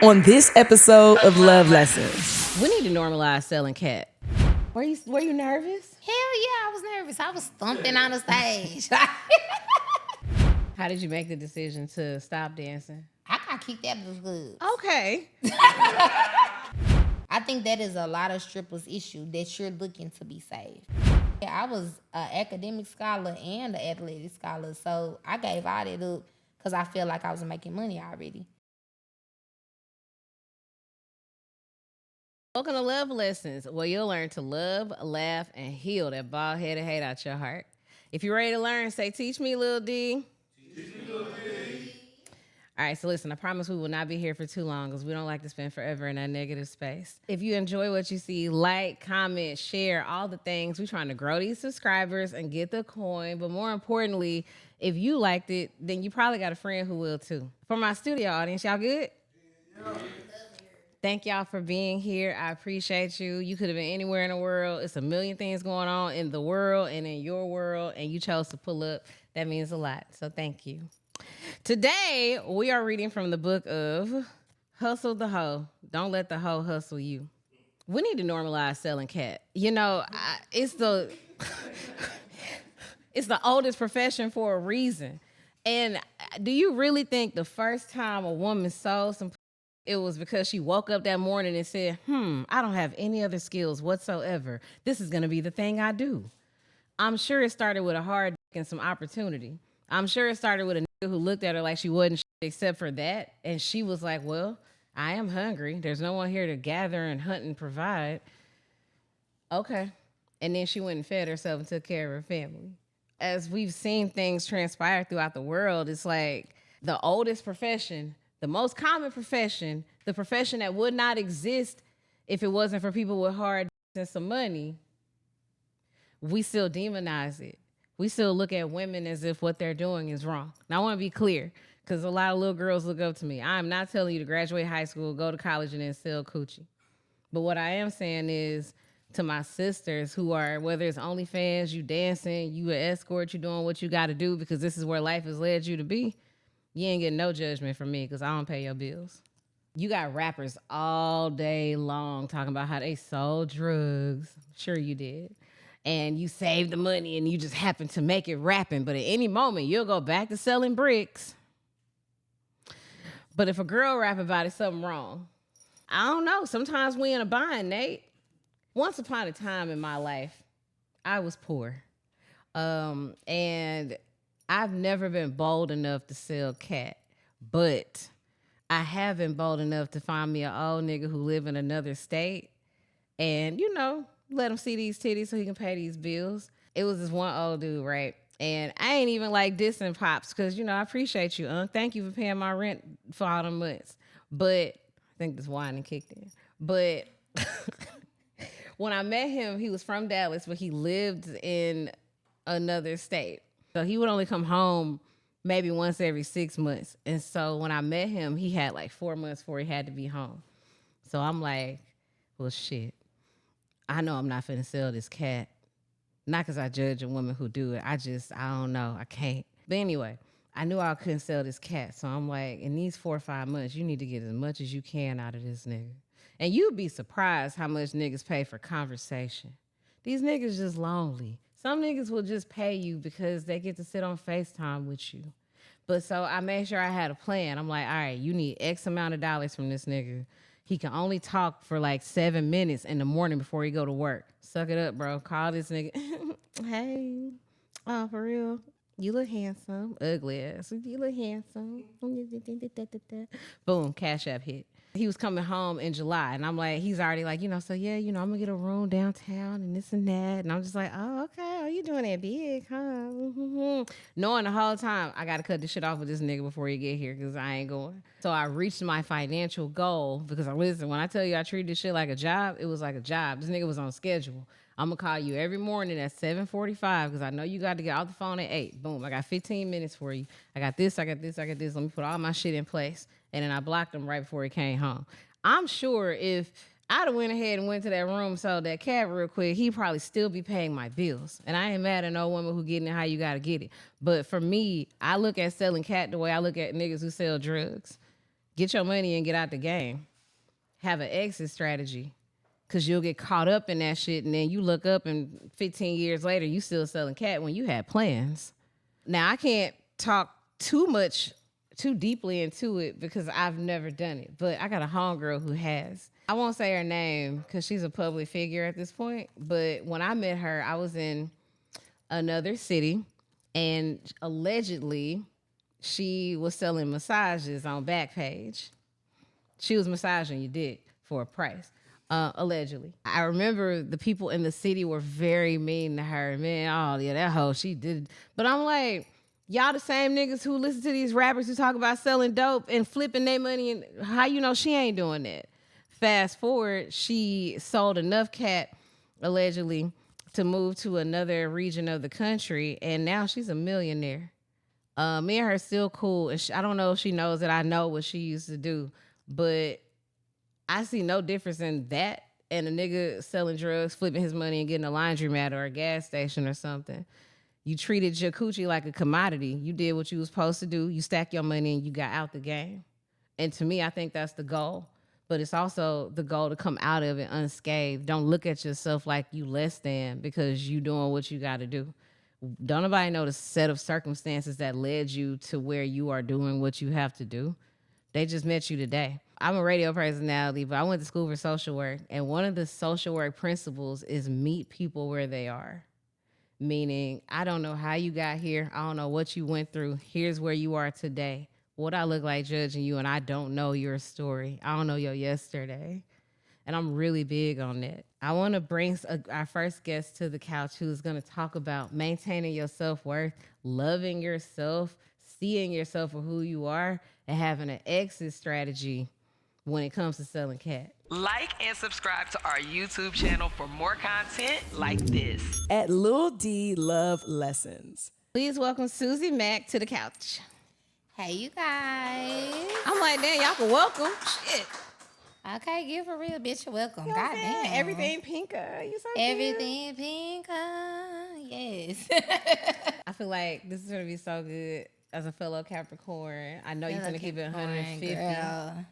on this episode of Love Lessons. We need to normalize selling cat. Were you nervous? Hell yeah, I was nervous. I was thumping on the stage. How did you make the decision to stop dancing? I gotta keep that was good. Okay. I think that is a lot of strippers' issue that you're looking to be saved. Yeah, I was an academic scholar and an athletic scholar, so I gave all that up because I feel like I was making money already. Welcome to Love Lessons, where you'll learn to love, laugh, and heal that bald-headed hate out your heart. If you're ready to learn, say, teach me, Lil D. Teach me, Lil D. All right, so listen, I promise we will not be here for too long because we don't like to spend forever in that negative space. If you enjoy what you see, like, comment, share, all the things. We're trying to grow these subscribers and get the coin. But more importantly, if you liked it, then you probably got a friend who will too. For my studio audience, y'all good? Yeah. Thank y'all for being here. I appreciate you. You could have been anywhere in the world. It's a million things going on in the world and in your world, and you chose to pull up. That means a lot. So thank you. Today, we are reading from the book of Hustle the Hoe. Don't let the hoe hustle you. We need to normalize selling cat. You know, it's the oldest profession for a reason. And do you really think the first time a woman sold some, it was because she woke up that morning and said, I don't have any other skills whatsoever. This is going to be the thing I do. I'm sure it started with a hard dick and some opportunity. I'm sure it started with a nigga who looked at her like she wasn't shit except for that. And she was like, well, I am hungry. There's no one here to gather and hunt and provide. Okay. And then she went and fed herself and took care of her family. As we've seen things transpire throughout the world, it's like the oldest profession, the most common profession, the profession that would not exist if it wasn't for people with hard and some money, we still demonize it. We still look at women as if what they're doing is wrong. Now, I want to be clear, because a lot of little girls look up to me. I'm not telling you to graduate high school, go to college, and then sell coochie. But what I am saying is to my sisters who are, whether it's OnlyFans, you dancing, you an escort, you doing what you got to do because this is where life has led you to be, you ain't getting no judgment from me because I don't pay your bills. You got rappers all day long talking about how they sold drugs. Sure you did. And you saved the money and you just happened to make it rapping. But at any moment, you'll go back to selling bricks. But if a girl rap about it, something wrong. I don't know. Sometimes we in a bind, Nate. Once upon a time in my life, I was poor. And I've never been bold enough to sell cat, but I have been bold enough to find me an old nigga who live in another state and, you know, let him see these titties so he can pay these bills. It was this one old dude, right? And I ain't even like dissing Pops because, you know, I appreciate you, Thank you for paying my rent for all the months. But I think this wine kicked in. But when I met him, he was from Dallas, but he lived in another state. So he would only come home maybe once every 6 months. And so when I met him, he had like 4 months before he had to be home. So I'm like, well, shit. I know I'm not finna sell this cat. Not because I judge a woman who do it. I don't know. I can't. But anyway, I knew I couldn't sell this cat. So I'm like, in these 4 or 5 months, you need to get as much as you can out of this nigga. And you'd be surprised how much niggas pay for conversation. These niggas just lonely. Some niggas will just pay you because they get to sit on FaceTime with you. But so I made sure I had a plan. I'm like, all right, you need X amount of dollars from this nigga. He can only talk for like 7 minutes in the morning before he go to work. Suck it up, bro. Call this nigga. Hey, oh, for real? You look handsome. Ugly ass. You look handsome. Boom, Cash App hit. He was coming home in July, and I'm like, he's already like, you know, so yeah, you know, I'm gonna get a room downtown and this and that. And I'm just like, oh, okay, oh, you doing that big, huh? Mm-hmm. Knowing the whole time, I gotta cut this shit off with this nigga before he get here because I ain't going. So I reached my financial goal because listen, when I tell you I treated this shit like a job, it was like a job. This nigga was on schedule. I'm gonna call you every morning at 7:45 because I know you got to get off the phone at 8. Boom, I got 15 minutes for you. I got this, I got this, I got this. Let me put all my shit in place. And then I blocked him right before he came home. I'm sure if I'd have went ahead and went to that room, sold that cat real quick, he'd probably still be paying my bills. And I ain't mad at no woman who getting it how you got to get it. But for me, I look at selling cat the way I look at niggas who sell drugs. Get your money and get out the game. Have an exit strategy. Cause you'll get caught up in that shit, and then you look up, and 15 years later, you still selling cat when you had plans. Now I can't talk too deeply into it because I've never done it, but I got a homegirl who has. I won't say her name because she's a public figure at this point. But when I met her, I was in another city, and allegedly, she was selling massages on Backpage. She was massaging your dick for a price. Allegedly. I remember the people in the city were very mean to her. Man, oh yeah, that hoe, she did. But I'm like, y'all the same niggas who listen to these rappers who talk about selling dope and flipping their money, and how you know she ain't doing that? Fast forward, she sold enough cat, allegedly, to move to another region of the country, and now she's a millionaire. Me and her still cool, and I don't know if she knows that I know what she used to do, but I see no difference in that and a nigga selling drugs, flipping his money, and getting a laundromat or a gas station or something. You treated your coochie like a commodity. You did what you was supposed to do. You stacked your money and you got out the game. And to me, I think that's the goal. But it's also the goal to come out of it unscathed. Don't look at yourself like you less than because you doing what you got to do. Don't nobody know the set of circumstances that led you to where you are doing what you have to do. They just met you today. I'm a radio personality, but I went to school for social work. And one of the social work principles is meet people where they are. Meaning, I don't know how you got here. I don't know what you went through. Here's where you are today. What I look like judging you, and I don't know your story. I don't know your yesterday. And I'm really big on that. I want to bring our first guest to the couch who's going to talk about maintaining your self-worth, loving yourself, seeing yourself for who you are, and having an exit strategy when it comes to selling cat. Like and subscribe to our YouTube channel for more content like this. At Lil D Love Lessons. Please welcome Susie Macc to the couch. Hey, you guys. I'm like, damn, y'all can welcome. Shit. Okay, give a real bitch a welcome. You know what I'm saying? Goddamn. Everything pinka. You so Everything pink. Yes. I feel like this is going to be so good as a fellow Capricorn. I know you're going to keep it 150. Girl.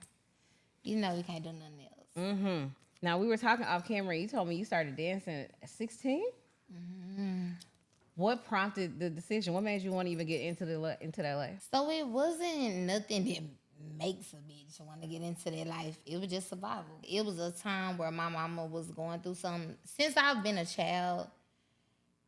You know we can't do nothing else. Mm-hmm. Now, we were talking off camera. You told me you started dancing at 16? Mm-hmm. What prompted the decision? What made you want to even get into that life? So it wasn't nothing that makes a bitch want to get into that life. It was just survival. It was a time where my mama was going through something. Since I've been a child,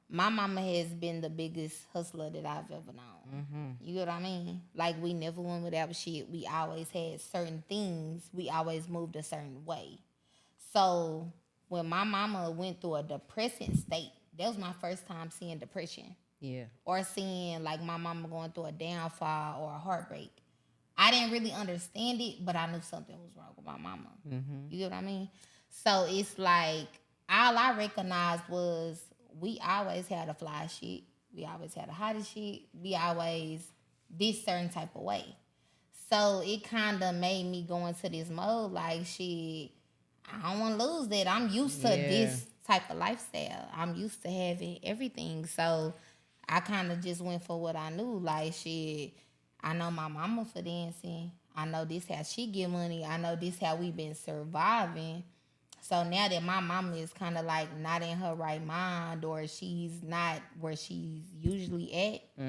my mama has been the biggest hustler that I've ever known. Mm-hmm. You get what I mean? Like, we never went without shit. We always had certain things. We always moved a certain way. So when my mama went through a depressing state, that was my first time seeing depression. Yeah. Or seeing, like, my mama going through a downfall or a heartbreak. I didn't really understand it, but I knew something was wrong with my mama. Mm-hmm. You get what I mean? So it's like, all I recognized was we always had a fly shit. We always had a hottest shit. We always did certain type of way. So it kind of made me go into this mode like, shit, I don't want to lose that. I'm used to this type of lifestyle. I'm used to having everything. So I kind of just went for what I knew. Like, shit, I know my mama for dancing. I know this how she get money. I know this how we been surviving. So now that my mama is kind of like not in her right mind, or she's not where she's usually at,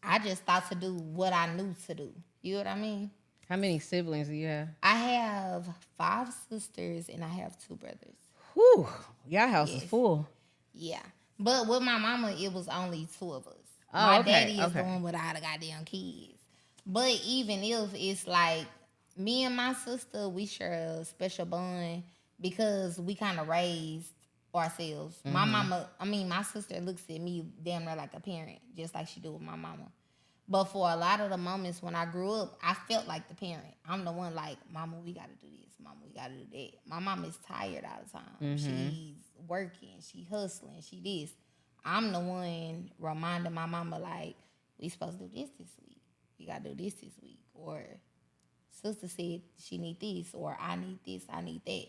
I just thought to do what I knew to do. You know what I mean? How many siblings do you have? I have 5 sisters and I have 2 brothers. Whew, y'all house is full. Yeah. But with my mama, it was only 2 of us. Oh, my okay, daddy is the one with all the goddamn kids. But even if it's like me and my sister, we share a special bond because we kind of raised ourselves. Mm-hmm. My sister looks at me damn near like a parent, just like she do with my mama. But for a lot of the moments when I grew up, I felt like the parent. I'm the one like, mama, we got to do this. Mama, we got to do that. My mom is tired all the time. Mm-hmm. She's working. She hustling. She this. I'm the one reminding my mama, like, we supposed to do this week. We got to do this week. Or sister said she need this, or I need this, I need that.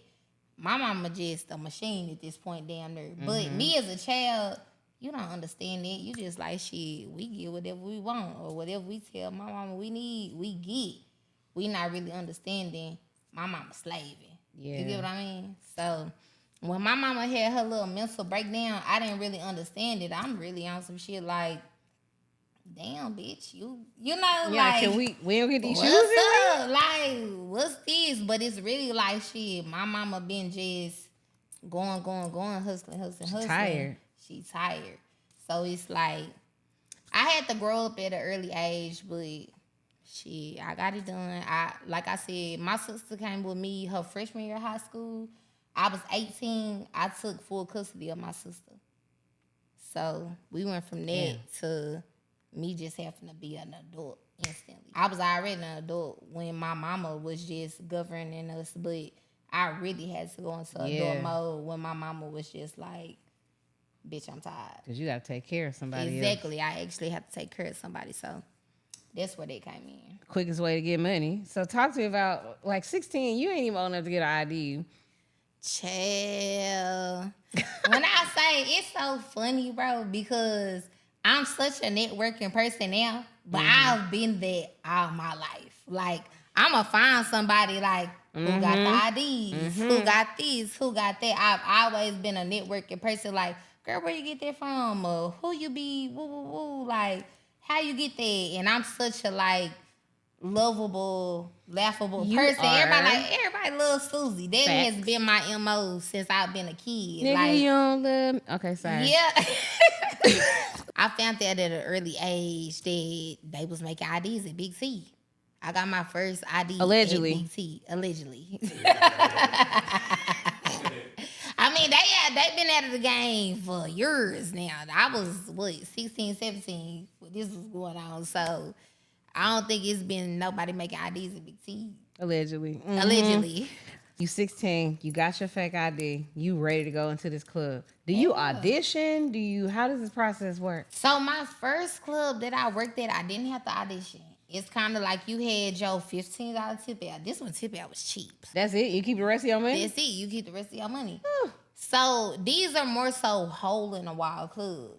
My mama just a machine at this point, damn near. Mm-hmm. But me as a child, you don't understand it. You just like, shit, we get whatever we want, or whatever we tell my mama we need, we get. we not really understanding my mama slaving. Yeah. You get what I mean? So when my mama had her little mental breakdown, I didn't really understand it. I'm really on some shit like, damn, bitch, you know, Yeah, like, can we don't get these shoes what's in? up? Like, what's this? But it's really like, shit, my mama been just going, hustling. Tired. She tired. So it's like, I had to grow up at an early age, but shit, I got it done. Like I said, my sister came with me her freshman year of high school. I was 18. I took full custody of my sister. So we went from that to me just having to be an adult instantly. I was already an adult when my mama was just governing us, but I really had to go into adult mode when my mama was just like, bitch, I'm tired. Because you got to take care of somebody Exactly. else. I actually have to take care of somebody. So that's where they came in. Quickest way to get money. So talk to me about, like, 16, you ain't even old enough to get an ID. Chill. When I say, it's so funny, bro, because I'm such a networking person now, but I've been there all my life. Like, I'm going to find somebody like, who got the IDs, who got this, who got that. I've always been a networking person. Like, girl, where you get that from? Or who you be, woo. Like, how you get there? And I'm such a, like, lovable, laughable person. Everybody loves Susie. That has been my MO since I've been a kid. Nigga, like, you don't love. Okay, sorry. Yeah. I found that at an early age that they was making IDs at Big T. I got my first ID Allegedly. at Big T. Allegedly. I mean, they been out of the game for years now. I was, 16, 17 when this was going on. So I don't think it's been nobody making IDs at Big T. Allegedly. Allegedly. You 16, you got your fake ID, you ready to go into this club. Do you audition? How does this process work? So my first club that I worked at, I didn't have to audition. It's kind of like you had your $15 tip out. This one tip out was cheap. That's it? You keep the rest of your money? That's it. You keep the rest of your money. So these are more so hole in the wall clubs.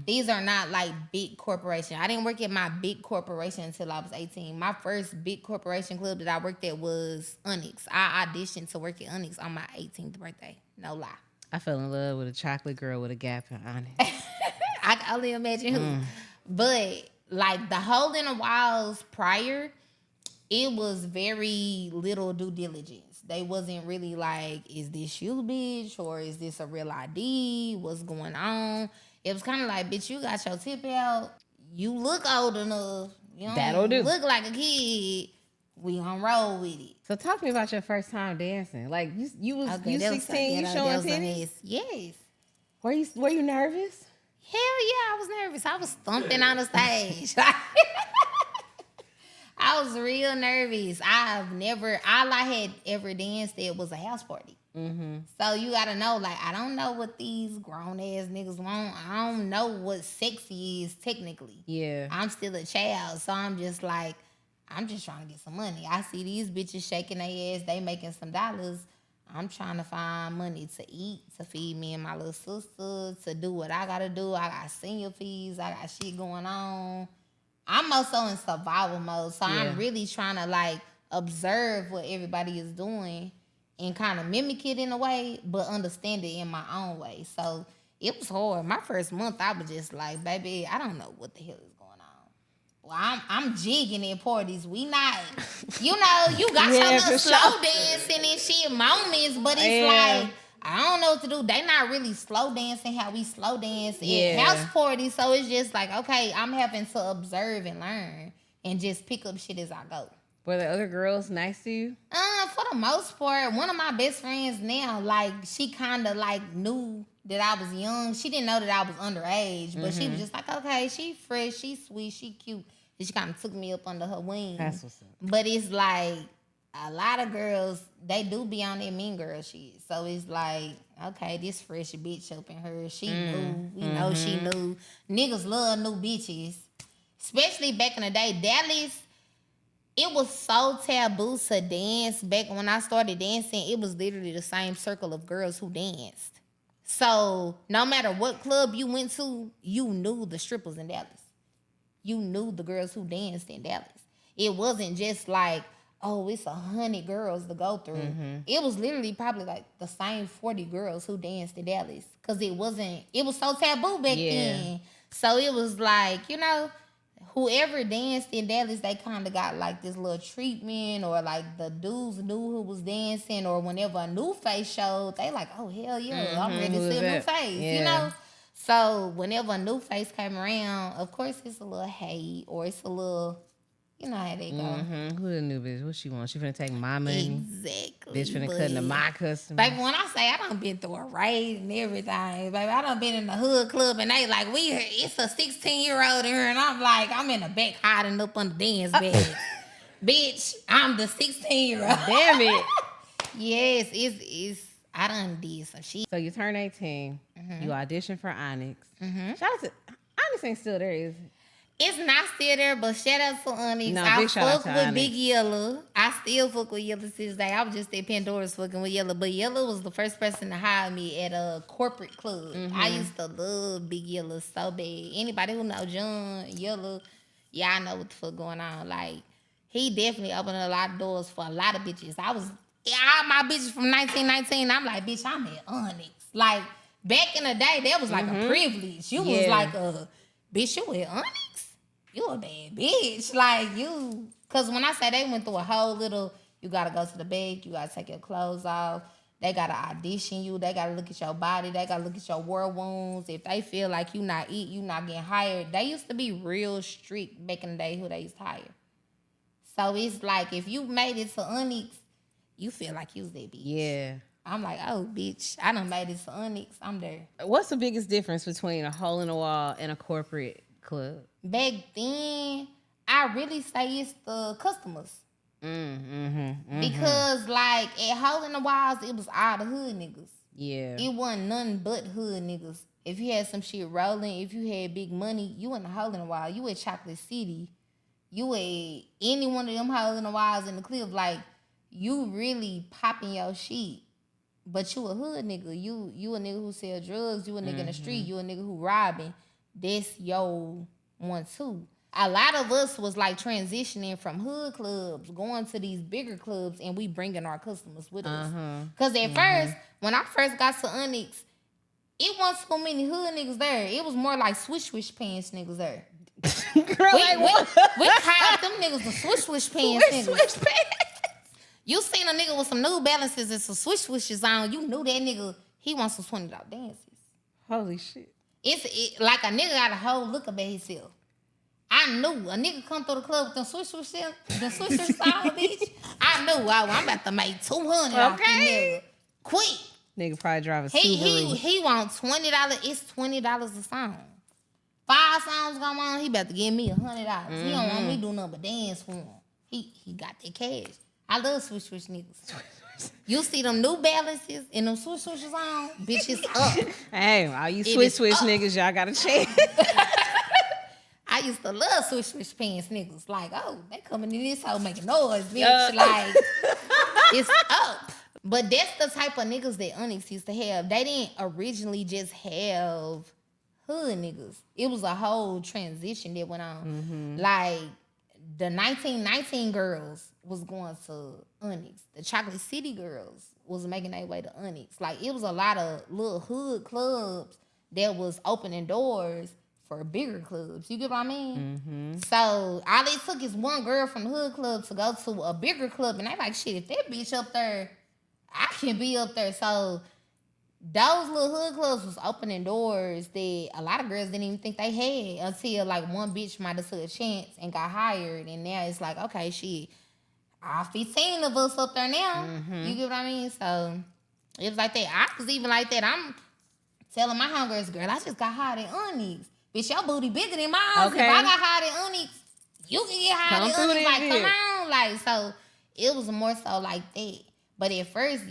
These are not like big corporation. I didn't work at my big corporation until I was 18. My first big corporation club that I worked at was Onyx. I auditioned to work at Onyx on my 18th birthday. No lie. I fell in love with a chocolate girl with a gap in Onyx. I can only imagine who. But like the hole in the walls prior, it was very little due diligence. They wasn't really like, is this you, bitch? Or is this a real ID? What's going on? It was kind of like, bitch, you got your tip out. You look old enough. You don't look like a kid. We gonna roll with it. So talk to me about your first time dancing. Like you was 16, you showing titties? Yes. Were you nervous? Hell yeah, I was nervous. I was thumping on the stage. I was real nervous. All I had ever danced at was a house party. So you gotta know, like, I don't know what these grown ass niggas want. I don't know what sexy is technically. Yeah. I'm still a child, so I'm just like, I'm just trying to get some money. I see these bitches shaking their ass, they making some dollars. I'm trying to find money to eat, to feed me and my little sister, to do what I gotta do. I got senior fees, I got shit going on. I'm also in survival mode, so I'm really trying to like observe what everybody is doing and kind of mimic it in a way, but understand it in my own way. So it was hard. My first month, I was just like, baby, I don't know what the hell is going on. Well, I'm jigging at parties. We not, you got your little slow dancing and shit moments, but it's like, I don't know what to do. They not really slow dancing how we slow dance at house parties. So it's just like, okay, I'm having to observe and learn and just pick up shit as I go. Were the other girls nice to you? For the most part, one of my best friends now, like, she kind of like knew that I was young. She didn't know that I was underage, but she was just like, okay, she fresh, she sweet, she cute. And she kind of took me up under her wing. That's what's up. But it's like, a lot of girls, they do be on that mean girl shit. So it's like, okay, this fresh bitch up in her. She knew. We know she knew. Niggas love new bitches. Especially back in the day. Dallas, it was so taboo to dance. Back when I started dancing, it was literally the same circle of girls who danced. So no matter what club you went to, you knew the strippers in Dallas. You knew the girls who danced in Dallas. It wasn't just like, oh, it's 100 girls to go through. It was literally probably like the same 40 girls who danced in Dallas. Cause it was so taboo back then. So it was like, whoever danced in Dallas, they kind of got like this little treatment, or like the dudes knew who was dancing, or whenever a new face showed, they like, oh, hell yeah, I'm ready to see a new face, So whenever a new face came around, of course it's a little hate, or it's a little, you know how they go. Who the new bitch? What she want? She finna take my money? Exactly. Bitch finna cut into my customers. Baby, when I say I done been through a raid and everything, baby, I done been in the hood club and they like, it's a 16-year-old in here, and I'm like, I'm in the back hiding up on the dance bed. Bitch, I'm the 16-year-old. Damn it. Yes, it's I done did some shit. So you turn 18, you audition for Onyx. Shout out to Onyx ain't still there, is it? It's not still there, but shout out to Onyx. No, I big shout out fuck to with Onyx. Big Yella. I still fuck with Yella to this day. I was just at Pandora's fucking with Yella, but Yella was the first person to hire me at a corporate club. I used to love Big Yella so bad. Anybody who know John, Yella, y'all know what the fuck going on. Like, he definitely opened a lot of doors for a lot of bitches. All my bitches from 1919, I'm like, bitch, I'm at Onyx. Like, back in the day, that was like a privilege. You was like bitch, you at Onyx? You a bad bitch. Like, because when I say they went through a whole little, you got to go to the bed, you got to take your clothes off, they got to audition you, they got to look at your body, they got to look at your war wounds. If they feel like you not getting hired, they used to be real strict back in the day who they used to hire. So it's like, if you made it to Onyx, you feel like you was that bitch. Yeah. I'm like, oh, bitch, I done made it to Onyx, I'm there. What's the biggest difference between a hole in the wall and a corporate club? Back then, I really say it's the customers. Because, like, at Hole in the Walls, it was all the hood niggas. Yeah. It wasn't nothing but hood niggas. If you had some shit rolling, if you had big money, you in the Hole in the Wall. You at Chocolate City. You at any one of them Hole in the Walls in the cliff. Like, you really popping your shit. But you a hood nigga. You a nigga who sell drugs. You a nigga in the street. You a nigga who robbing. That's your one too. A lot of us was like transitioning from hood clubs, going to these bigger clubs, and we bringing our customers with us. Because at first, when I first got to Onyx, it wasn't so many hood niggas there. It was more like swish pants niggas there. Girl, we called them niggas the swish pants niggas. You seen a nigga with some New Balances and some swishes on, you knew that nigga, he wants some $20 dances. Holy shit. It's like a nigga got a whole look about himself. I knew a nigga come through the club with them swishers on, bitch. I knew I'm about to make $200 off this nigga. Quick. Nigga probably drive a Subaru. He want $20. It's $20 a song. 5 songs come on, he about to give me $100. He don't want me to do nothing but dance for him. He got that cash. I love swish niggas. You see them New Balances and them swishes on, bitches up. Hey, all you swish niggas, y'all got a chance. I used to love swish pants niggas. Like, oh, they coming in this hoe making noise, bitch. Like, it's up. But that's the type of niggas that Onyx used to have. They didn't originally just have hood niggas. It was a whole transition that went on. Like, the 1919 girls was going to Onyx. The Chocolate City girls was making their way to Onyx. Like, it was a lot of little hood clubs that was opening doors for bigger clubs. You get what I mean? So all it took is one girl from the hood club to go to a bigger club, and they like, shit, if that bitch up there, I can be up there. So those little hood clubs was opening doors that a lot of girls didn't even think they had until like one bitch might have took a chance and got hired, and now it's like, okay, shit, all 15 of us up there now. You get what I mean? So it was like that. I was even like that. I'm telling my homegirls, girl, I just got hired at Onyx. Bitch, your booty bigger than mine. Okay. If I got hired at Onyx, you can get hired at Onyx. Like, come on. Like, so it was more so like that. But at first,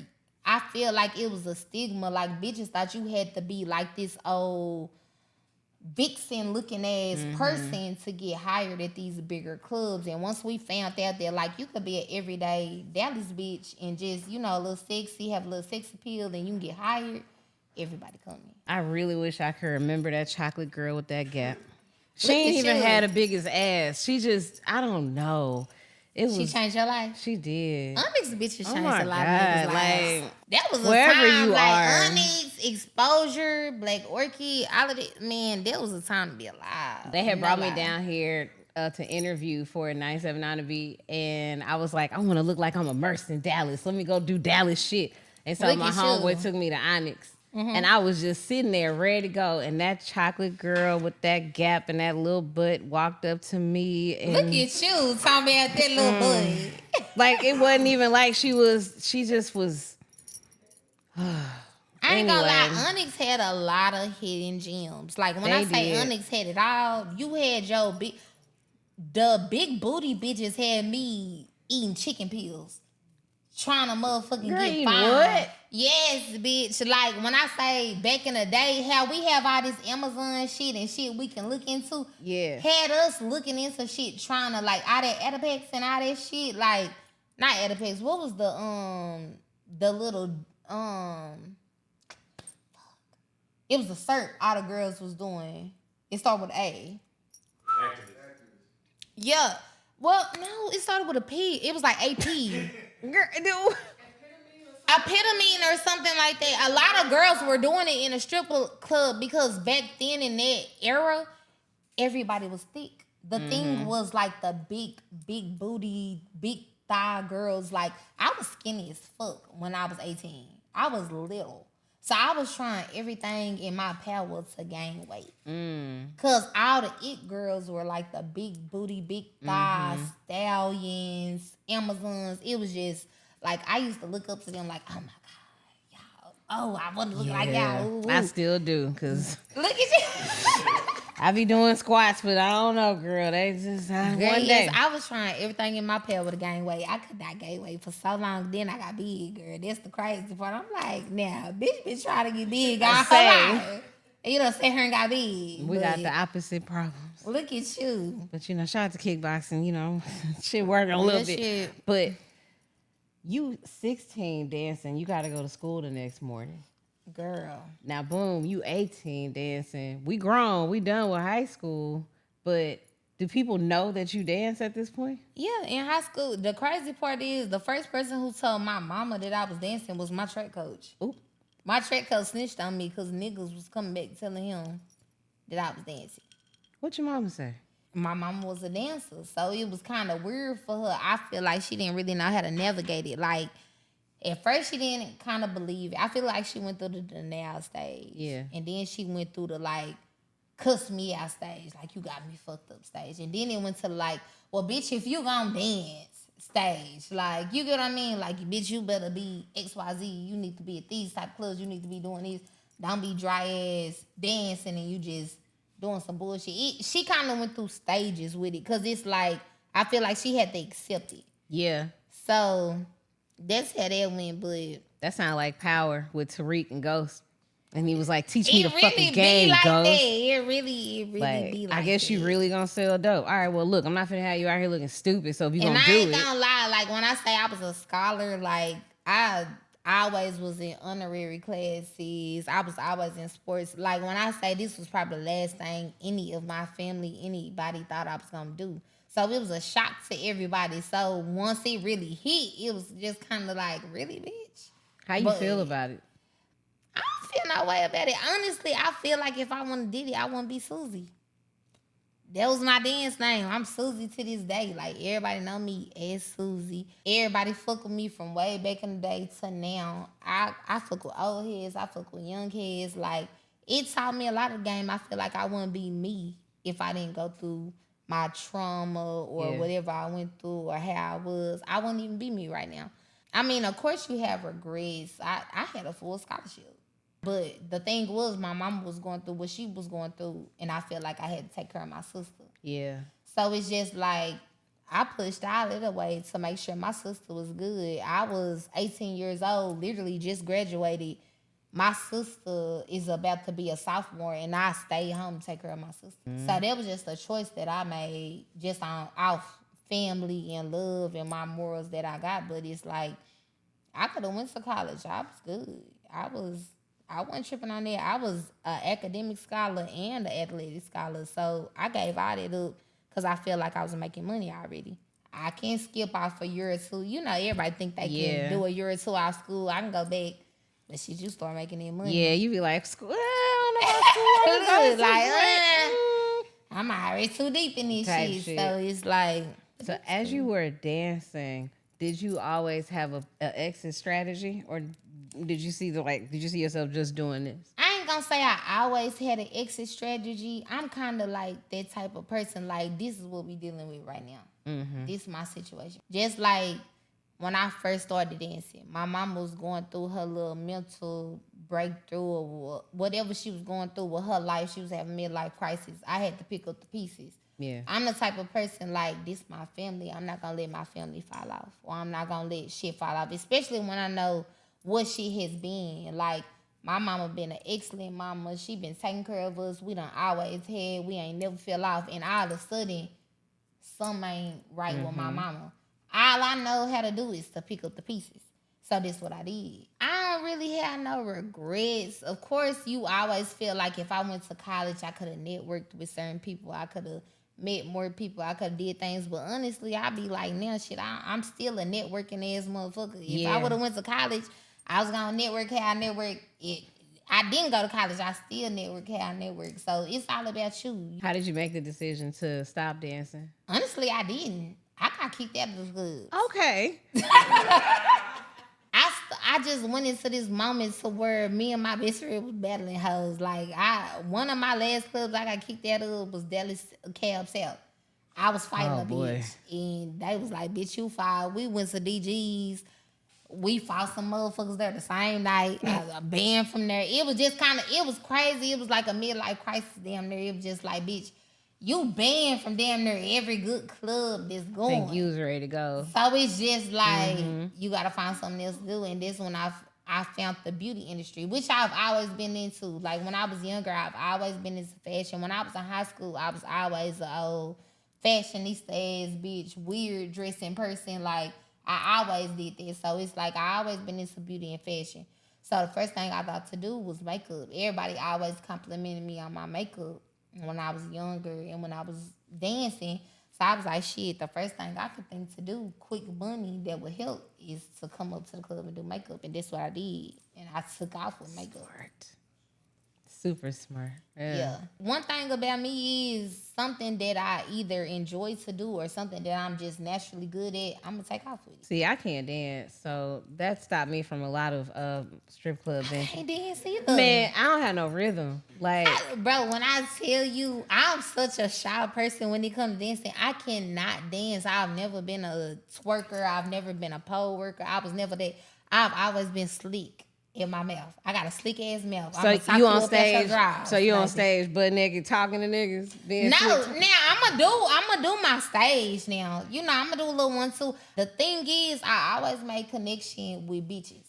I feel like it was a stigma. Like, bitches thought you had to be like this old vixen looking ass person to get hired at these bigger clubs. And once we found out that, like, you could be an everyday Dallas bitch and just, you know, a little sexy, have a little sex appeal, and you can get hired, everybody coming. I really wish I could remember that chocolate girl with that gap. She ain't even had the biggest ass. She just, I don't know. She changed your life? She did. Onyx bitches changed my a lot God, of niggas' lives. like, That was a wherever time, you like, are. Onyx, Exposure, Black Orchid, all of it. Man, that was a time to be alive. They had brought me down here to interview for 979 to be, and I was like, I want to look like I'm immersed in Dallas. Let me go do Dallas shit. And so my homeboy took me to Onyx. And I was just sitting there ready to go. And that chocolate girl with that gap and that little butt walked up to me. And look at you talking about that little butt. Like, it wasn't even like she just was. I ain't gonna lie, Onyx had a lot of hidden gems. Like, when I say Onyx had it all, you had the big booty bitches had me eating chicken pills. Trying to motherfucking get fine. What? Yes, bitch. Like, when I say back in the day, how we have all this Amazon shit and shit we can look into. Yeah. Had us looking into shit, trying to, like, all that Edipex and all that shit. Like, not Edipex. What was the little, it was the cert all the girls was doing. It started with A. Activist. Yeah. Well, no, it started with a P. It was like AP. Epitamine or something like that. A lot of girls were doing it in a stripper club because back then in that era, everybody was thick. The thing was like the big booty, big thigh girls. Like, I was skinny as fuck when I was 18. I was little. So I was trying everything in my power to gain weight. Because all the it girls were like the big booty, big thighs, stallions, Amazons. It was just like, I used to look up to them like, oh my God, y'all. Oh, I want to look like y'all. Ooh. I still do, because look at you. I be doing squats, but I don't know, girl. They just one day. I was trying everything in my power to gain weight. I could not gain weight for so long. Then I got big, girl. That's the crazy part. I'm like, now, bitch been trying to get big all her life. And you know, sit here and got big. We got the opposite problems. Look at you. But, you know, shout out to kickboxing, you know, shit working a little bit. Shit. But you 16 dancing, you got to go to school the next morning. Girl. Now, boom, you 18 dancing. We grown. We done with high school. But do people know that you dance at this point? Yeah, in high school. The crazy part is the first person who told my mama that I was dancing was my track coach. Oop. My track coach snitched on me because niggas was coming back telling him that I was dancing. What your mama say? My mama was a dancer, so it was kind of weird for her. I feel like she didn't really know how to navigate it. Like, at first, she didn't kind of believe it. I feel like she went through the denial stage. Yeah. And then she went through the, like, cuss me out stage. Like, you got me fucked up stage. And then it went to, like, well, bitch, if you gonna dance stage. Like, you get what I mean? Like, bitch, you better be XYZ. You need to be at these type of clubs. You need to be doing these. Don't be dry ass dancing and you just doing some bullshit. She kind of went through stages with it. Because it's like, I feel like she had to accept it. Yeah. So that's how that went, but that sounded like Power with Tariq and Ghost. And he was like, teach me the really fucking game, like Ghost. That. It really like, be like I guess that. you really gonna sell dope. All right, well, look, I'm not finna have you out here looking stupid, so if you gonna do it. And I ain't gonna lie, like, when I say I was a scholar, like, I always was in honorary classes. I was always in sports. Like, when I say this was probably the last thing any of my family, anybody thought I was gonna do. So it was a shock to everybody. So once it really hit, it was just kind of like, really, bitch? How you feel about it? I don't feel no way about it. Honestly, I feel like if I wouldn't did it, I wouldn't be Susie. That was my dance name. I'm Susie to this day. Like, everybody know me as Susie. Everybody fuck with me from way back in the day to now. I fuck with old heads. I fuck with young heads. Like, it taught me a lot of game. I feel like I wouldn't be me if I didn't go through my trauma or whatever I went through or how I was. I wouldn't even be me right now. I mean, of course you have regrets. I had a full scholarship. But the thing was, my mama was going through what she was going through, and I felt like I had to take care of my sister. Yeah. So it's just like, I pushed all of the way to make sure my sister was good. I was 18 years old, literally just graduated. My sister is about to be a sophomore, and I stayed home to take care of my sister. So that was just a choice that I made just off family and love and my morals that I got. But it's like, I could have went to college. I was good. I wasn't tripping on that. I was an academic scholar and an athletic scholar. So I gave all that up because I felt like I was making money already. I can skip off a year or two. You know, everybody think they can do a year or two out of school. I can go back. But shit, you start making that money. Yeah, you be like, school, I don't know about school. I'm already too deep in this shit. So it's like. So as you were dancing, did you always have a exit strategy, or did you see yourself just doing this? I ain't gonna say I always had an exit strategy. I'm kind of like that type of person. Like, this is what we dealing with right now. Mm-hmm. This is my situation. Just like when I first started dancing, my mom was going through her little mental breakthrough or whatever she was going through with her life. She was having midlife crisis. I had to pick up the pieces. Yeah. I'm the type of person like, this my family. I'm not going to let my family fall off. Or I'm not going to let shit fall off. Especially when I know what shit has been. Like, my mama been an excellent mama. She been taking care of us. We done always had. We ain't never fell off. And all of a sudden, something ain't right with my mama. All I know how to do is to pick up the pieces. So that's what I did. I don't really have no regrets. Of course, you always feel like if I went to college, I could have networked with certain people. I could have met more people. I could have did things. But honestly, I be like, now shit, I'm still a networking ass motherfucker. If I would have went to college, I was going to network how I network. I didn't go to college. I still network how I network. So it's all about you. How did you make the decision to stop dancing? Honestly, I didn't. I got kicked out of the club. Okay. I just went into this moment to where me and my best friend was battling hoes. Like, one of my last clubs I got kicked out of was Dallas Cab South. I was fighting a bitch. And they was like, bitch, you fight. We went to DG's. We fought some motherfuckers there the same night. I was banned from there. It was just it was crazy. It was like a midlife crisis damn near. It was just like, bitch, you banned from damn near every good club that's going. Think you was ready to go. So it's just like, you got to find something else to do. And this one I found the beauty industry, which I've always been into. Like, when I was younger, I've always been into fashion. When I was in high school, I was always an old fashionista ass bitch, weird dressing person. Like, I always did this. So it's like, I always been into beauty and fashion. So the first thing I thought to do was makeup. Everybody always complimented me on my makeup when I was younger and when I was dancing. So I was like, shit, the first thing I could think to do, quick money that would help, is to come up to the club and do makeup. And that's what I did. And I took off with makeup. Smart. Super smart. Yeah. One thing about me is something that I either enjoy to do or something that I'm just naturally good at, I'm going to take off with it. See, I can't dance, so that stopped me from a lot of strip clubs. I can't dance either. Man, I don't have no rhythm. Like, bro, when I tell you, I'm such a shy person when it comes to dancing. I cannot dance. I've never been a twerker. I've never been a pole worker. I was never that. I've always been sleek in my mouth. I got a sleek ass mouth. So you on stage? So you on stage, butt naked, talking to niggas? Being no, slick? now I'ma do my stage now. You know, I'ma do a little one too. The thing is, I always make connection with bitches.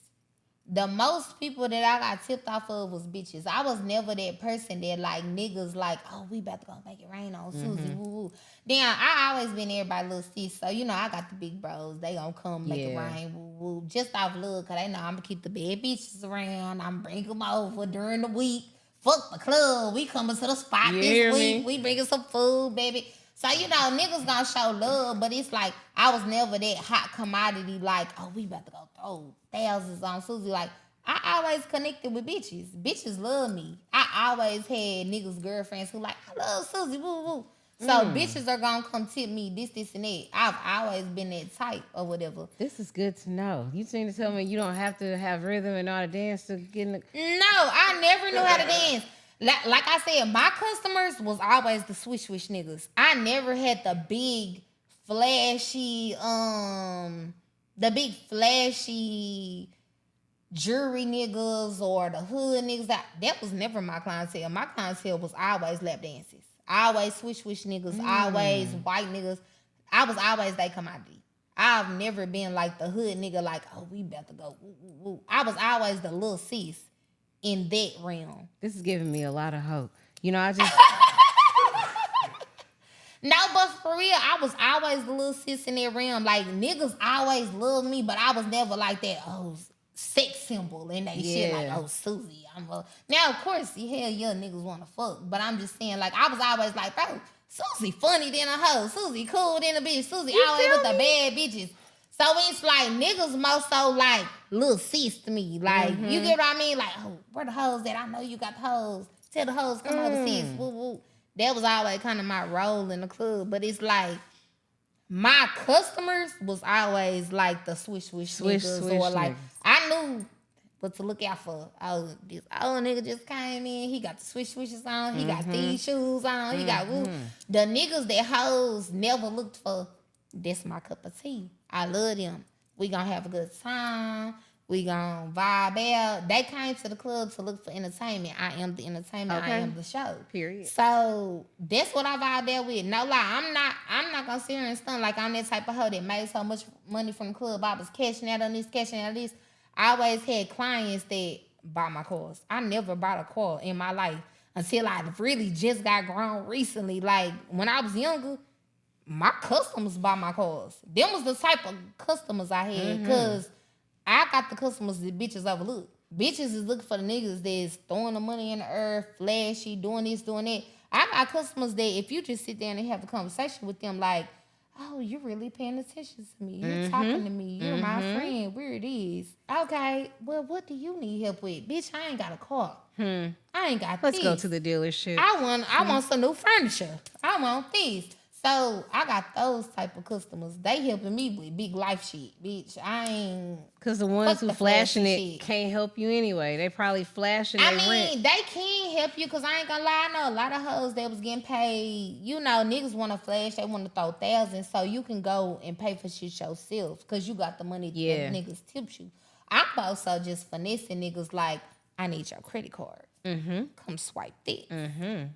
The most people that I got tipped off of was bitches. I was never that person that like niggas like, oh, we about to go make it rain on Susie. Woo woo. Then I always been everybody's little sis. So, you know, I got the big bros. They gonna come make it rain. Woo woo. Just off love, cause they know I'm gonna keep the bad bitches around. I'm bring them over during the week. Fuck the club. We coming to the spot this week. We bringing some food, baby. So, you know, niggas gonna show love, but it's like, I was never that hot commodity like, oh, we about to go throw thousands on Susie. Like, I always connected with bitches. Bitches love me. I always had niggas' girlfriends who like, I love Susie, woo, woo. So bitches are gonna come tip me this, and that. I've always been that type or whatever. This is good to know. You seem to tell me you don't have to have rhythm and know how to dance to get in the... No, I never knew how to dance. Like I said, my customers was always the swish niggas. I never had the big flashy jewelry niggas or the hood niggas. That was never my clientele. My clientele was always lap dances. Always swish niggas, always white niggas. I was always that commodity. I've never been like the hood nigga like, oh, we about to go woo, woo, woo. I was always the little sis in that realm. This is giving me a lot of hope. You know, I just... No, but for real, I was always the little sis in that realm. Like, niggas always loved me, but I was never like that, oh, sex symbol and they shit like, oh, Susie. Now, of course, hell yeah, niggas want to fuck. But I'm just saying, like, I was always like, bro, Susie funny than a hoe. Susie cool than a bitch. Susie always with the bad bitches. So it's like niggas more so like little sis to me. Like, you get what I mean? Like, oh, where the hoes at? I know you got the hoes. Tell the hoes come over, sis. Woo, woo. That was always kind of my role in the club. But it's like, my customers was always like the swish niggas. Or like, niggas. I knew what to look out for. Oh, this old nigga just came in. He got the swishes on. He got these shoes on. He got woo. The niggas that hoes never looked for, that's my cup of tea. I love them. We gonna have a good time. We gonna vibe out. They came to the club to look for entertainment. I am the entertainment. Okay. I am the show. Period. So that's what I vibe out with. No lie, I'm not gonna sit here and stun like I'm that type of hoe that made so much money from the club. I was cashing out on this, cashing out on this. I always had clients that buy my cars. I never bought a car in my life until I really just got grown recently. Like, when I was younger, my customers buy my cars. Them was the type of customers I had, because I got the customers that bitches overlook. Bitches is looking for the niggas that's throwing the money in the earth, flashy, doing this, doing that. I got customers that if you just sit there and have a conversation with them like, oh, you're really paying attention to me. You're talking to me. You're my friend. Where it is. Okay, well, what do you need help with? Bitch, I ain't got a car. I ain't got this. Let's go to the dealership. I want some new furniture. I want this. So I got those type of customers. They helping me with big life shit, bitch. I ain't. Because the ones who flashing it shit can't help you anyway. They probably flashing their rent. They can help you, because I ain't gonna lie. I know a lot of hoes that was getting paid. You know, niggas want to flash. They want to throw thousands. So you can go and pay for shit yourself because you got the money that niggas tips you. I'm also just finessing niggas like, I need your credit card. Come swipe this.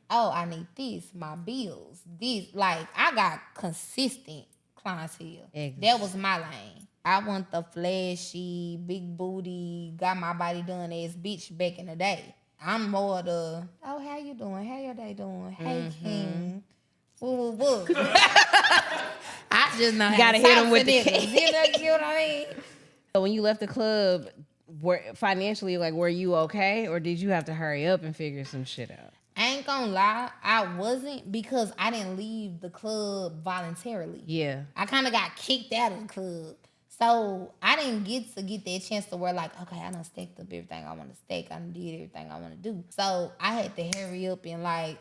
Oh, I need this. My bills. This. Like, I got consistent clientele. That was my lane. I want the flashy, big booty, got my body done ass bitch back in the day. I'm more the, oh, how you doing? How your day doing? Hey, King. Woo, woo, woo. I just know how to hit them with the cake. You know what I mean? So when you left the club, financially, like, were you okay, or did you have to hurry up and figure some shit out? I ain't gonna lie, I wasn't, because I didn't leave the club voluntarily. Yeah. I kind of got kicked out of the club. So I didn't get that chance to where, like, okay, I done stacked up everything I want to stack. I done did everything I want to do. So I had to hurry up and, like,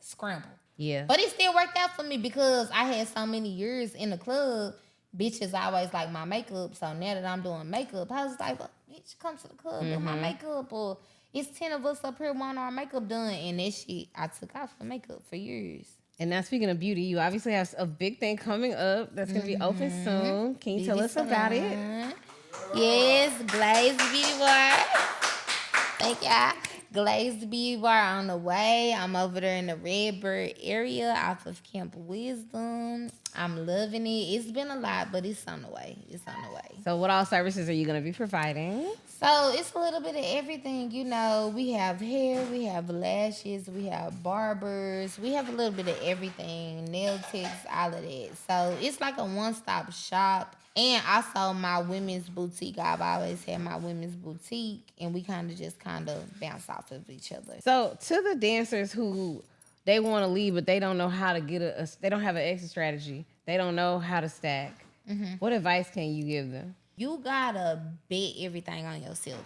scramble. Yeah. But it still worked out for me because I had so many years in the club. Bitches always like my makeup. So now that I'm doing makeup, I was like, well, bitch, come to the club, do my makeup. Or it's 10 of us up here wanting our makeup done. And that shit, I took off the makeup for years. And now, speaking of beauty, you obviously have a big thing coming up that's going to be open soon. Can you tell us about it? Yes, Glazed Beauty Bar. Thank y'all. Glazed Beauty Bar on the way. I'm over there in the Redbird area off of Camp Wisdom. I'm loving it. It's been a lot, but it's on the way. It's on the way. So what all services are you going to be providing? So it's a little bit of everything. You know, we have hair, we have lashes, we have barbers. We have a little bit of everything, nail techs, all of that. So it's like a one-stop shop. And also my women's boutique. I've always had my women's boutique, and we kind of bounce off of each other. So to the dancers who they want to leave, but they don't know how to get they don't have an exit strategy. They don't know how to stack. What advice can you give them? You gotta bet everything on yourself.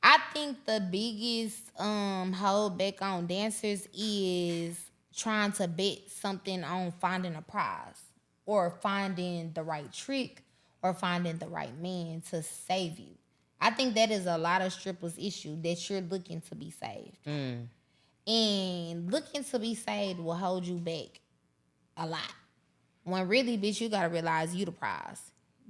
I think the biggest hold back on dancers is trying to bet something on finding a prize or finding the right trick or finding the right man to save you. I think that is a lot of strippers' issue, that you're looking to be saved. And looking to be saved will hold you back a lot. When really, bitch, you gotta realize you the prize.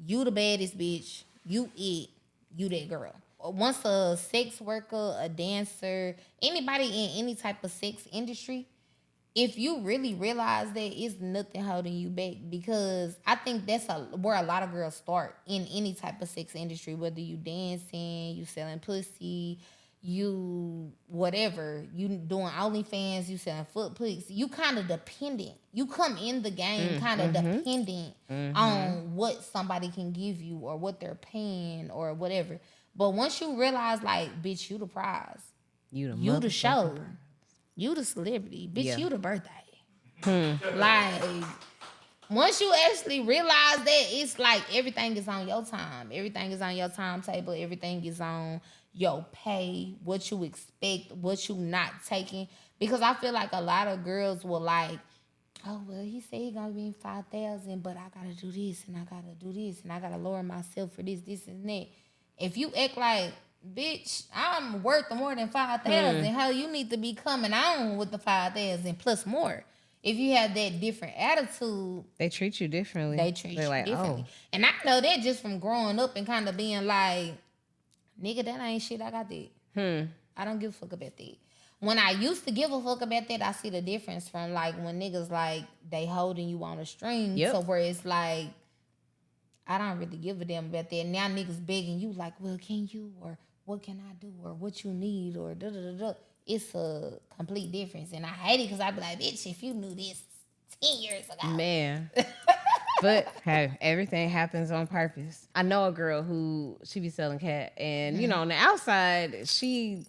You the baddest bitch. You it. You that girl. Once a sex worker, a dancer, anybody in any type of sex industry, if you really realize that, it's nothing holding you back, because I think that's where a lot of girls start in any type of sex industry, whether you dancing, you selling pussy, you whatever, you doing OnlyFans, you selling foot pics, you kind of dependent. You come in the game kind of dependent on what somebody can give you or what they're paying or whatever. But once you realize, like, bitch, you the prize. You the show. Prize. You the celebrity. Bitch, you the birthday. Like, once you actually realize that, it's like everything is on your time. Everything is on your timetable. Everything is on your pay, what you expect, what you not taking. Because I feel like a lot of girls will like, oh, well, he said he gonna be 5,000, but I gotta do this and I gotta do this and I gotta lower myself for this, and that. If you act like, bitch, I'm worth more than 5,000, how you need to be coming on with the 5,000 plus more. If you have that different attitude, They treat you differently. They're like, differently. Oh. And I know that just from growing up and kind of being like, nigga, that ain't shit. I got that. I don't give a fuck about that. When I used to give a fuck about that, I see the difference from like when niggas like they holding you on a string to where it's like, I don't really give a damn about that. Now niggas begging you like, well, can you, or what can I do, or what you need, or da da da da. It's a complete difference, and I hate it because I be like, bitch, if you knew this 10 years ago, man. But hey, everything happens on purpose. I know a girl who she be selling cat, and you know, on the outside, she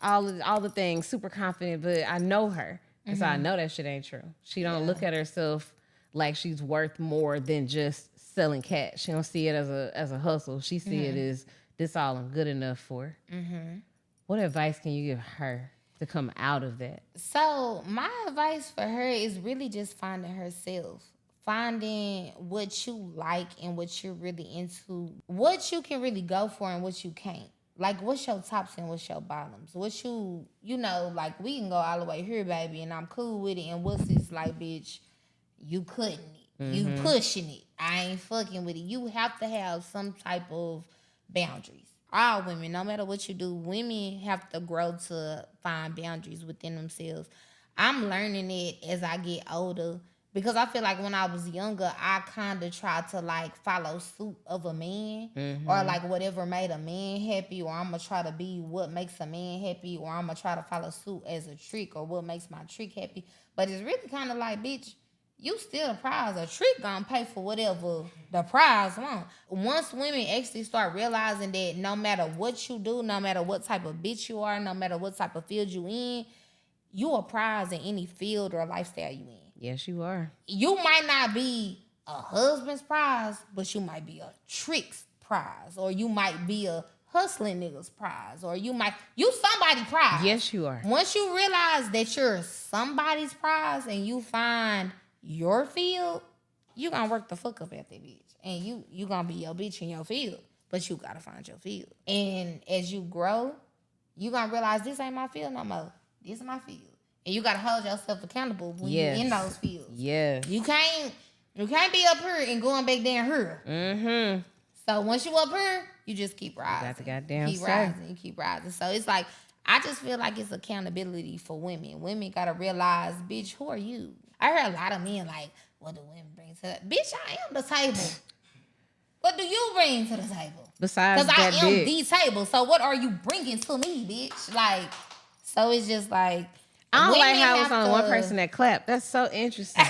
all the things super confident, but I know her, and so I know that shit ain't true. She don't look at herself like she's worth more than just selling cat. She don't see it as a hustle. She see it as this all I'm good enough for. What advice can you give her to come out of that? So my advice for her is really just finding herself. Finding what you like and what you're really into. What you can really go for and what you can't. Like, what's your tops and what's your bottoms? What you know, like, we can go all the way here, baby, and I'm cool with it. And what's this, like, bitch, you cutting it. You pushing it. I ain't fucking with it. You have to have some type of boundaries. All women, no matter what you do, women have to grow to find boundaries within themselves. I'm learning it as I get older because I feel like when I was younger, I kind of tried to like follow suit of a man or like whatever made a man happy, or I'm going to try to be what makes a man happy, or I'm going to try to follow suit as a trick or what makes my trick happy. But it's really kind of like, bitch, you still the prize. A trick gonna pay for whatever the prize want. Once women actually start realizing that no matter what you do, no matter what type of bitch you are, no matter what type of field you in, you a prize in any field or lifestyle you in. Yes, you are. You might not be a husband's prize, but you might be a trick's prize, or you might be a hustling nigga's prize, or you somebody's prize. Yes, you are. Once you realize that you're somebody's prize and you find your field, you gonna work the fuck up at that bitch. And you gonna be your bitch in your field. But you gotta find your field. And as you grow, you gonna realize this ain't my field no more. This is my field. And you gotta hold yourself accountable when you're in those fields. Yes. You can't be up here and going back down here. So once you up here, you just keep rising. Got the goddamn keep rising. You keep rising. So it's like, I just feel like it's accountability for women. Women gotta realize, bitch, who are you? I heard a lot of men like, what do women bring to that? Bitch, I am the table. What do you bring to the table? Besides that, because I am the table. So what are you bringing to me, bitch? Like, so it's just like, I don't like how it's only one person that clapped. That's so interesting.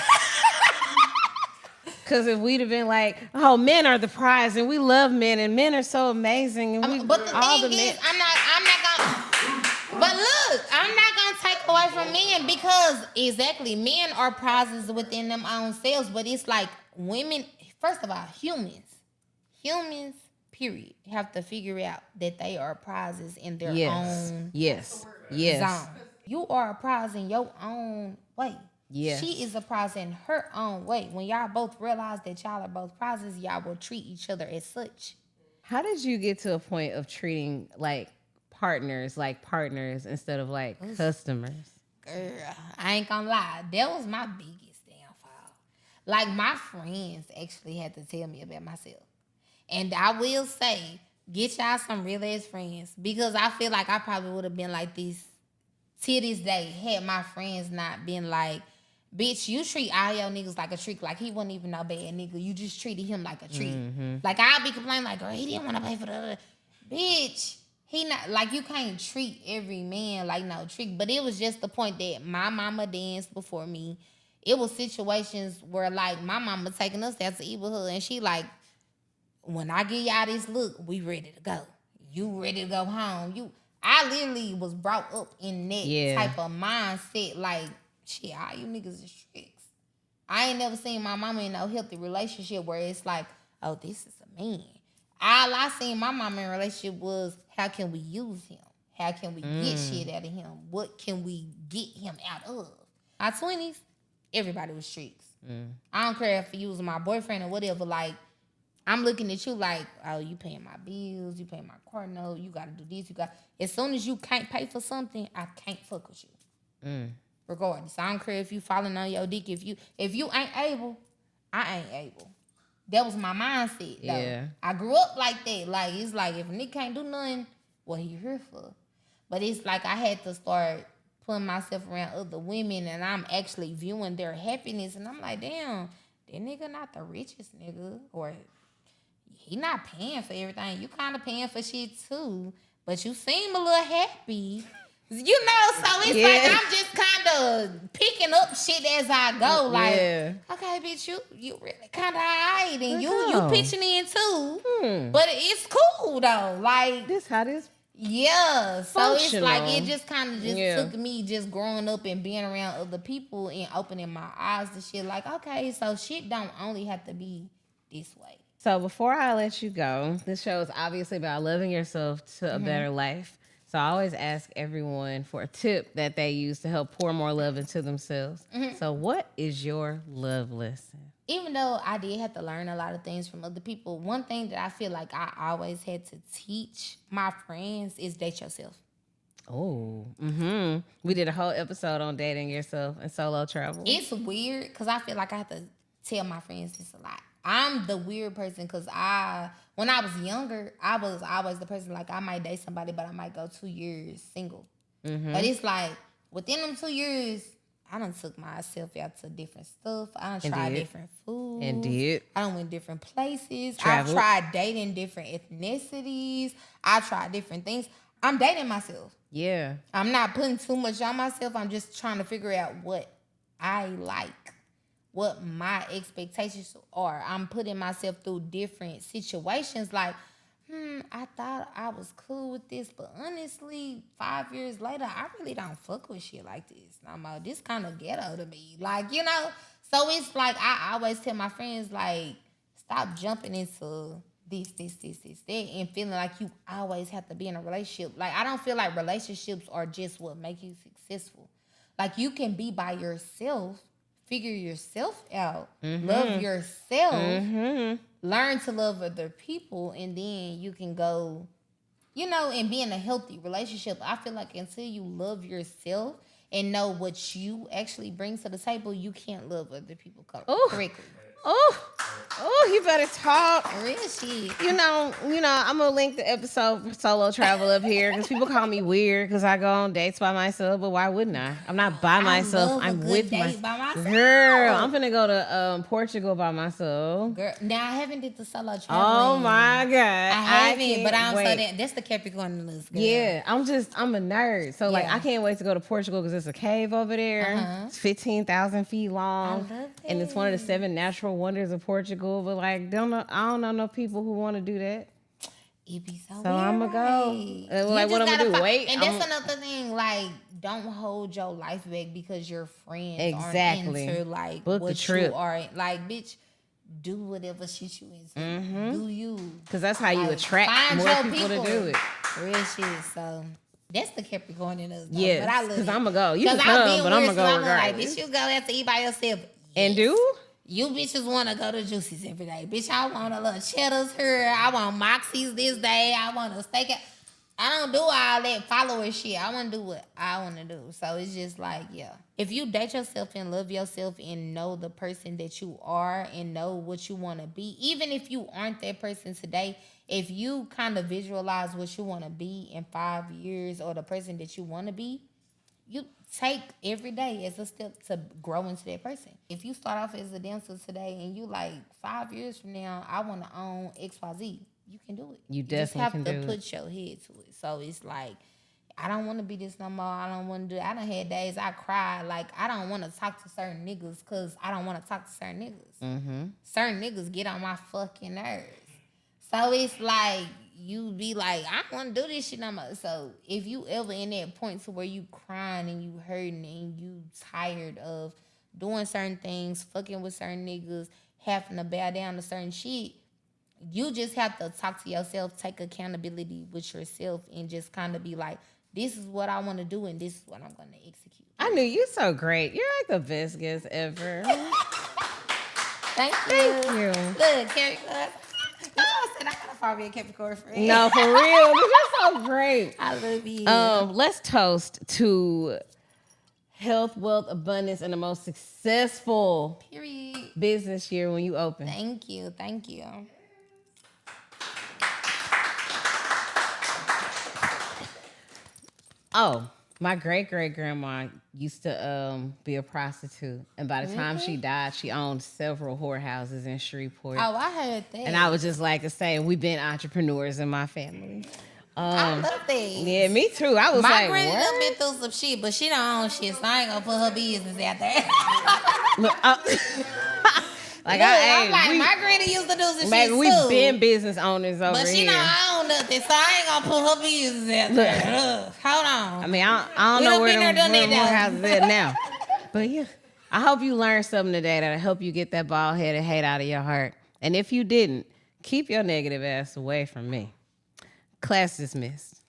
Because if we'd have been like, oh, men are the prize and we love men and men are so amazing. And but the thing is, I'm not gonna. But look, I'm not gonna take away from men because exactly, men are prizes within them own selves. But it's like women. First of all, humans, period, have to figure out that they are prizes in their own zone. You are a prize in your own way. Yes. She is a prize in her own way. When y'all both realize that y'all are both prizes, y'all will treat each other as such. How did you get to a point of treating like partners instead of like customers? Girl, I ain't gonna lie. That was my biggest downfall. Like, my friends actually had to tell me about myself. And I will say, get y'all some real ass friends, because I feel like I probably would have been like this to this day had my friends not been like, bitch, you treat all your niggas like a trick. Like, he wasn't even no bad nigga. You just treated him like a trick. Like, I'll be complaining like, girl, he didn't want to pay for the bitch. He not, like, you can't treat every man like no trick. But it was just the point that my mama danced before me. It was situations where, like, my mama taking us out to eat with her, and she like, when I give y'all this look, we ready to go. You ready to go home. I literally was brought up in that type of mindset. Like, shit, all you niggas is tricks. I ain't never seen my mama in no healthy relationship where it's like, oh, this is a man. All I seen my mama in a relationship was, how can we use him? How can we get shit out of him? What can we get him out of? My 20s, everybody was streaks. I don't care if you was my boyfriend or whatever. Like, I'm looking at you like, oh, you paying my bills, you paying my car note, you got to do this, you got. As soon as you can't pay for something, I can't fuck with you. Regardless, I don't care if you falling on your dick. If you ain't able, I ain't able. That was my mindset, though. Yeah. I grew up like that. Like, it's like, if a nigga can't do nothing, what he here for? But it's like I had to start putting myself around other women, and I'm actually viewing their happiness, and I'm like, damn, that nigga not the richest nigga, or he not paying for everything. You kind of paying for shit too, but you seem a little happy. You know, so it's like I'm just kind of picking up shit as I go. Like, okay, bitch, you really kind of alright, and you pitching in too. But it's cool though. Like, this how this. Yeah, so it's functional. like it just kind of took me just growing up and being around other people and opening my eyes to shit. Like, okay, so shit don't only have to be this way. So before I let you go, this show is obviously about loving yourself to a better life. So I always ask everyone for a tip that they use to help pour more love into themselves. So what is your love lesson? Even though I did have to learn a lot of things from other people, one thing that I feel like I always had to teach my friends is date yourself. Oh, we did a whole episode on dating yourself and solo travel. It's weird because I feel like I have to tell my friends this a lot. I'm the weird person because when I was younger, I was always the person like I might date somebody, but I might go 2 years single. But it's like within them 2 years, I done took myself out to different stuff. I done tried different foods. I done went different places. Traveled. I've tried dating different ethnicities. I tried different things. I'm dating myself. Yeah. I'm not putting too much on myself. I'm just trying to figure out what I like, what my expectations are. I'm putting myself through different situations like, I thought I was cool with this, but honestly, 5 years later, I really don't fuck with shit like this. I'm like, this kind of ghetto to me. Like, you know? So it's like, I always tell my friends, like, stop jumping into this, that, and feeling like you always have to be in a relationship. Like, I don't feel like relationships are just what make you successful. Like, you can be by yourself, figure yourself out, love yourself, learn to love other people, and then you can go, you know, and be in a healthy relationship. I feel like until you love yourself and know what you actually bring to the table, you can't love other people correctly. Oh, you better talk. Real shit. You know, I'm gonna link the episode for solo travel up here because people call me weird because I go on dates by myself, but why wouldn't I? I'm not by myself. I'm with by myself. Girl, I'm finna go to Portugal by myself. Girl, now I haven't did the solo travel. Oh my God. I haven't, but I'm so that's the Capricorn list. Girl. Yeah, I'm a nerd. So like I can't wait to go to Portugal because there's a cave over there. It's 15,000 feet long. I love that. And it's one of the 7 natural wonders of Portugal. But like, I don't know no people who want to do that. It be so weird, I'm gonna go. Like, what I'm gonna do? Wait. And that's another thing. Like, don't hold your life back because your friends aren't into like book what the trip. you are. Like, bitch, do whatever shit you into. Do you? Because that's how you attract more people to do it. Real shit. So that's the Capricorn in us. Yeah, because I'm gonna go. You can I've come, been but I'm weird, gonna go so like, regardless. bitch, you go have to eat by yourself. And do? You bitches want to go to Juicy's every day. Bitch, I want a little cheddars here. I want Moxie's this day. I want a steak. I don't do all that follower shit. I want to do what I want to do. So it's just like, yeah. If you date yourself and love yourself and know the person that you are and know what you want to be, even if you aren't that person today, if you kind of visualize what you want to be in 5 years or the person that you want to be, you take every day as a step to grow into that person. If you start off as a dancer today and you like 5 years from now, I want to own XYZ, you can do it. You definitely can do it. You just have to put your head to it. So it's like, I don't want to be this no more. I don't want to do it. I done had days I cried. Like, I don't want to talk to certain niggas because I don't want to talk to certain niggas. Certain niggas get on my fucking nerves. So it's like, you be like, I don't want to do this shit no more. So if you ever in that point to where you crying and you hurting and you tired of doing certain things, fucking with certain niggas, having to bow down to certain shit. You just have to talk to yourself, take accountability with yourself, and just kind of be like, this is what I want to do, and this is what I'm going to execute. I knew you're so great. You're like the best guest ever. Thank you. Look, Carrie, you know I said I gotta follow me a Capricorn friend. No, for real. You're so great. I love you. Let's toast to health, wealth, abundance, and the most successful business year when you open. Thank you. Thank you. Oh, my great-great-grandma used to be a prostitute. And by the time she died, she owned several whorehouses in Shreveport. Oh, I heard that. And I would just like to say, we've been entrepreneurs in my family. I love that. Yeah, me too. I was my like, granny what? done been through some shit, but she don't own shit, so I ain't gonna put her business out there. Like, my granny used to do some shit too. We've been business owners over here. But she don't own nothing, so I ain't gonna put her business out there. Hold on. I mean, I don't know where them houses at now. But yeah, I hope you learned something today that'll help you get that bald-headed hate out of your heart. And if you didn't, keep your negative ass away from me. Class dismissed.